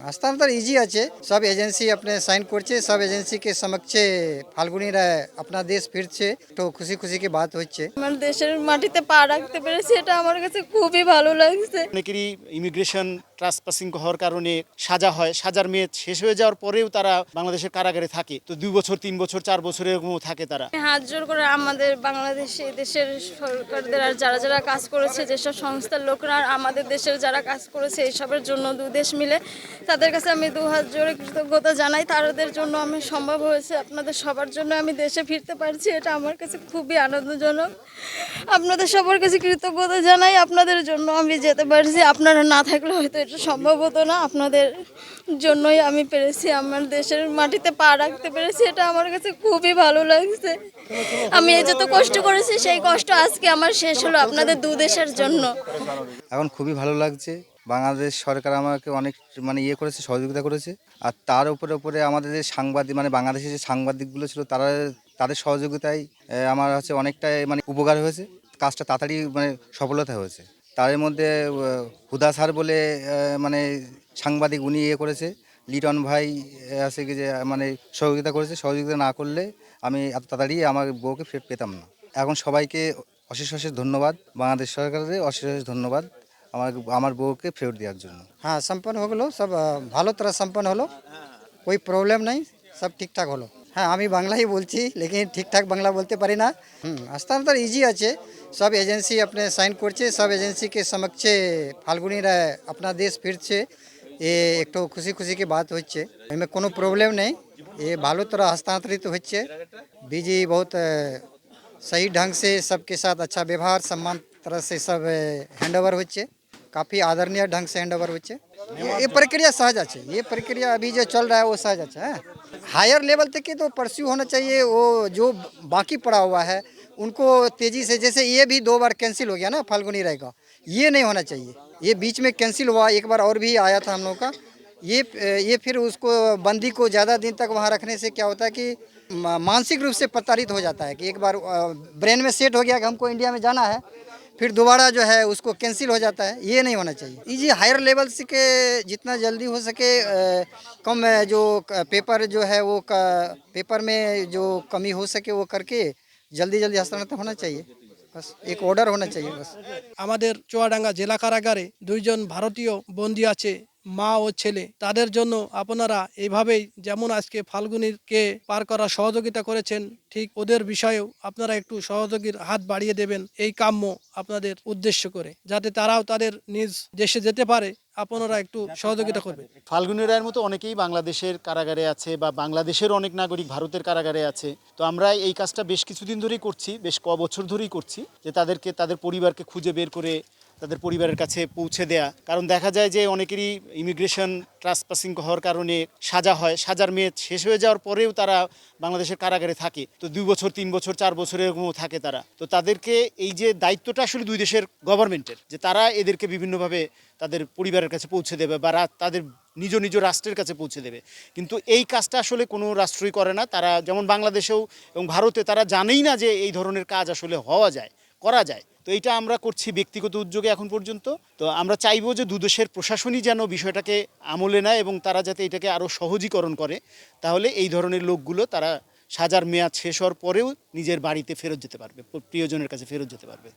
हस्तांतर इजी আছে সব এজেন্সি আপনি সাইন করছে সব এজেন্সি के समक्षে ফাল্গুনীরা अपना देश ফিরছে তো খুশি খুশি की बात হচ্ছে। আমার দেশের মাটিতে পা রাখতে পেরেছি, এটা আমার কাছে খুবই ভালো লাগছে। অনেকেরই ইমিগ্রেশন ট্রাসপাসিং হওয়ার কারণে সাজা হয়, সাজার মেয়াদ শেষ হয়ে যাওয়ার পরেও তারা বাংলাদেশের কারাগারে থাকে, তো 2 বছর 3 বছর 4 বছর এরকমও থাকে তারা। হাত জোর করে আমাদের বাংলাদেশে দেশের সরকারদের আর যারা যারা কাজ করেছে, যেসব সংস্থার লোকরা আর আমাদের দেশের যারা কাজ করেছে এইসবের জন্য দেশ মিলে তাদের কাছে আমি 2 হাত জোরে কৃতজ্ঞতা জানাই। তাদের জন্য আমি সম্ভব হয়েছে, আপনাদের সবার জন্য আমি দেশে ফিরতে পারছি, এটা আমার কাছে খুবই আনন্দজনক। আপনাদের সবার কাছে কৃতজ্ঞতা জানাই, আপনাদের জন্য আমি যেতে পারছি। আপনারা না থাকলে হয়তো এটা সম্ভব হতো না, আপনাদের জন্যই আমি পেরেছি, আমার দেশের মাটিতে পা রাখতে পেরেছি, এটা আমার কাছে খুবই ভালো লাগছে। আমি এই যত কষ্ট করেছি সেই কষ্ট আজকে আমার শেষ হলো আপনাদের দেশের জন্য। এখন খুবই ভালো লাগছে। বাংলাদেশ সরকার আমাকে অনেক ইয়ে করেছে, সহযোগিতা করেছে। আর তার উপরে আমাদের যে সাংবাদিক বাংলাদেশের যে সাংবাদিকগুলো ছিল তাদের সহযোগিতায় আমার অনেকটাই উপকার হয়েছে। কাজটা তাড়াতাড়ি সফলতা হয়েছে। তার মধ্যে হুদা স্যার বলে সাংবাদিক উনি ইয়ে করেছে, লিটন ভাই আছে কি যে সহযোগিতা করেছে। সহযোগিতা না করলে আমি এত তাড়াতাড়ি আমার বউকে ফেরত পেতাম না। এখন সবাইকে অশেষ অশেষ ধন্যবাদ, বাংলাদেশ সরকারের অশেষ অশেষ ধন্যবাদ আমার বউকে ফেরত দেওয়ার জন্য। হ্যাঁ, সম্পন্ন হলো সব ভালো तरह সম্পন্ন হলো, कोई प्रॉब्लम नहीं, सब ঠিকঠাক হলো। হ্যাঁ, আমি বাংলাই বলছি, लेकिन ঠিকঠাক বাংলা বলতে পারি না। হস্তান্তর ইজি আছে, সব এজেন্সি আপনি সাইন করছে সব এজেন্সি के समक्षে ফাল্গুনীরা अपना देश ফিরছে, এ একটু খুশি খুশি की बात হচ্ছে। এমনি কোনো প্রবলেম নেই, ये ভালো तरह हस्तांतरित হচ্ছে। बीजी बहुत सही ढंग से सबके साथ अच्छा व्यवहार सम्मान तरह से सब हैंडओवर হচ্ছে, काफ़ी आदरणीय ढंग से हैंडओवर হচ্ছে। ये प्रक्रिया सहज আছে, ये प्रक्रिया अभी जो चल रहा है वो सहज আছে। है हायर लेवल तक के तो परस्यू होना चाहिए, वो जो बाकी पड़ा हुआ है उनको तेज़ी से, जैसे ये भी 2 बार कैंसिल हो गया ना फाल्गुनी राय का, ये नहीं होना चाहिए। ये बीच में कैंसिल हुआ, एक बार और भी आया था हम लोग का, ये फिर उसको बंदी को ज़्यादा दिन तक वहाँ रखने से क्या होता है कि मानसिक रूप से प्रताड़ित हो जाता है कि एक बार ब्रेन में सेट हो गया कि हमको इंडिया में जाना है, फिर दोबारा जो है उसको कैंसिल हो जाता है। ये नहीं होना चाहिए। ये हायर लेवल्स के जितना जल्दी हो सके कम जो पेपर जो है वो पेपर में जो कमी हो सके वो करके जल्दी जल्दी हस्तांतरण होना चाहिए, बस एक ऑर्डर होना चाहिए बस। আমাদের চুয়াডাঙ্গা জেলা কারাগারে 2জন ভারতীয় বন্দী আছে, মা ও ছেলে। তাদের জন্য আপনারা এইভাবেই যেমন আজকে ফাল্গুনীকে পার করার সহযোগিতা করেছেন, ঠিক ওদের বিষয়েও আপনারা একটু সহযোগীর হাত বাড়িয়ে দেবেন, এই কাম্য আপনাদের উদ্দেশ্য করে, যাতে তারাও তাদের নিজ দেশে যেতে পারে। আপনারা একটু সহযোগিতা করবেন। ফাল্গুনী রায়ের মতো অনেকেই বাংলাদেশের কারাগারে আছে বা বাংলাদেশের অনেক নাগরিক ভারতের কারাগারে আছে। তো আমরা এই কাজটা বেশ কিছুদিন ধরেই করছি, বেশ বছর ধরেই করছি, যে তাদেরকে তাদের পরিবারকে খুঁজে বের করে তাদের পরিবারের কাছে পৌঁছে দেয়া। কারণ দেখা যায় যে অনেকেরই ইমিগ্রেশন ট্রাসপাসিং হওয়ার কারণে সাজা হয়, সাজার মেয়াদ শেষ হয়ে যাওয়ার পরেও তারা বাংলাদেশের কারাগারে থাকে, তো 2 বছর 3 বছর 4 বছর এরকমও থাকে তারা। তো তাদেরকে এই যে দায়িত্বটা আসলে 2 দেশের গভর্নমেন্টের, যে তারা এদেরকে বিভিন্নভাবে তাদের পরিবারের কাছে পৌঁছে দেবে বা তাদের নিজ নিজ রাষ্ট্রের কাছে পৌঁছে দেবে। কিন্তু এই কাজটা আসলে কোনো রাষ্ট্রই করে না। তারা যেমন বাংলাদেশেও এবং ভারতে তারা জানেই না যে এই ধরনের কাজ আসলে করা যায়। তো এইটা আমরা করছি ব্যক্তিগত উদ্যোগে এখন পর্যন্ত। তো আমরা চাইবো যে দুদেশের প্রশাসনই যেন বিষয়টাকে আমলে নেয় এবং তারা যাতে এটাকে আরও সহজীকরণ করে, তাহলে এই ধরনের লোকগুলো তারা সাজার মেয়াদ শেষ হওয়ার পরেও নিজের বাড়িতে ফেরত যেতে পারবে, প্রিয়জনের কাছে ফেরত যেতে পারবে।